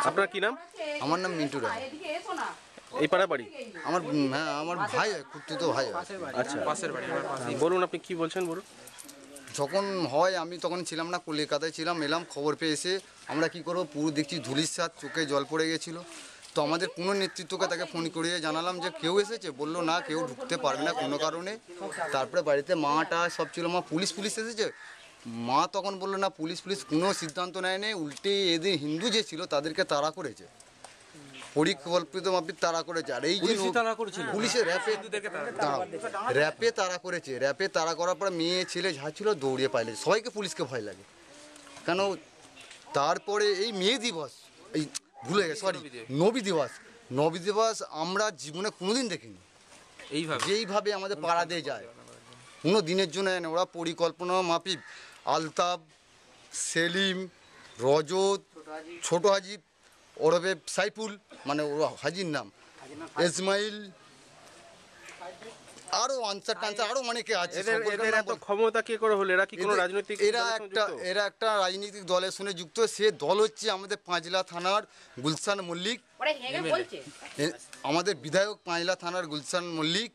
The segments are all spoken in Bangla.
আপনার কি নাম? আমার নাম মিন্টু রায়। এই পাড়া বাড়ি? আমার হ্যাঁ আমার ভাই কুর্তিত ভাই। আচ্ছা, পাশের বাড়ি। বলুন, আপনি কি বলছেন বলুন। যখন হয় আমি তখন ছিলাম না, কলকাতায় ছিলাম। এলাম, খবর পেয়ে এসে আমরা কি করবো, পুরো দেখছি ধুলিস্বাদ, চোখে জল পড়ে গেছিলো। তো আমাদের কোনো নেতৃত্বকে তাকে ফোন করে জানালাম যে কেউ এসেছে, বললো না কেউ ঢুকতে পারবে না কোনো কারণে। তারপরে বাড়িতে মাটা সব ছিল, মা পুলিশ এসেছে। মা তখন বললো না পুলিশ কোনো সিদ্ধান্ত নেয়নি, উল্টে এদের হিন্দু যে ছিল তাদেরকে তাড়া করেছে, পরিকল্পিত মাফিক তাড়া করেছে। আর এই যে পুলিশের র্যাপে তাড়া করেছে, র্যাপে তাড়া করার পর মেয়ে ছেলে যা ছিল দৌড়িয়ে পাইলে, সবাইকে পুলিশকে ভয় লাগে। কেন তারপরে এই মে দিবস, এই ভুলে গেছে, সরি নবী দিবস আমরা জীবনে কোনোদিন দেখিনি যেইভাবে আমাদের পাড়া দিয়ে যায়, কোনো দিনের জন্য না। ওরা পরিকল্পনা মাফিক আলতাফ, সেলিম, রজত, ছোট হাজি ওরফে সাইফুল, মানে ওর হাজির নাম ইসমাইল, আরো আনসার টানসার আরো অনেকে আছে। ক্ষমতা কে করে হলো? এরা কি কোনো রাজনৈতিক? এরা একটা রাজনৈতিক দলের সঙ্গে যুক্ত। সে দল হচ্ছে আমাদের পাঁচলা থানার গুলশান মল্লিক, আমাদের বিধায়ক পাঁচলা থানার গুলশান মল্লিক।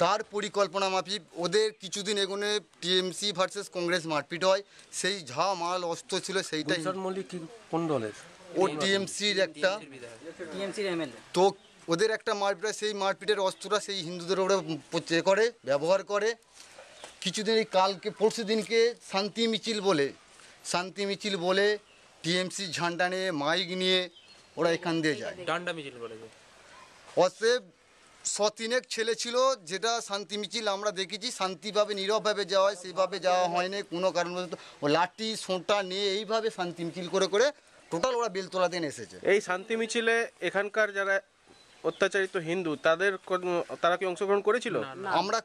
তার পরিকল্পনা মাফিক ওদের কিছুদিন এগোনে টিএমসি ভার্সেস কংগ্রেস মারপিট হয়। সেই ঝা মাল অস্ত্র ছিল সেইটাই। মল্লিক কোন দলের? ও টিএমসির একটা, তো ওদের একটা মারপিট, সেই মারপিটের অস্ত্রটা সেই হিন্দুদের ওরা করে ব্যবহার করে। কিছুদিন এই কালকে পরশু দিনকে শান্তি মিছিল বলে টিএমসি ঝান্ডা নিয়ে মাইক নিয়ে ওরা এখান দিয়ে যায়, ডান্ডা মিছিল করেছে। অতএব শতিনেক ছেলে ছিল, যেটা শান্তি মিছিল আমরা দেখেছি শান্তিভাবে নীরবভাবে যাওয়া হয়, সেইভাবে যাওয়া হয়নি। কোনো কারণবশত ও লাঠি সোঁটা নিয়ে এইভাবে শান্তি মিছিল করে টোটাল ওরা বেলতলা দিন এসেছে। এই শান্তি মিছিলে এখানকার যারা অত্যাচারিত হিন্দু তারা কি অংশগ্রহণ করেছিল? আমরা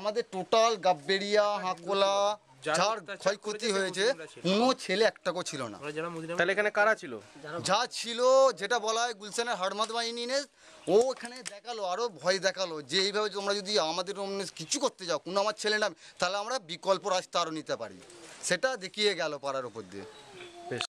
আমাদের টোটাল গাব্বেরিয়া, হাঁকোলা যার ক্ষয়ক্ষতি হয়েছে কোনো ছেলে একটাও ছিল না। তাহলে এখানে কারা ছিল? যা ছিল, যেটা বলা হয় গুলশানের হারমাত বাহিনী, ও এখানে দেখালো, আরও ভয় দেখালো যে এইভাবে তোমরা যদি আমাদের কিছু করতে যাও, কোনো আমার ছেলে নাম, তাহলে আমরা বিকল্প রাস্তা আরও নিতে পারি। সেটা দেখিয়ে গেল পাড়ার ওপর দিয়ে।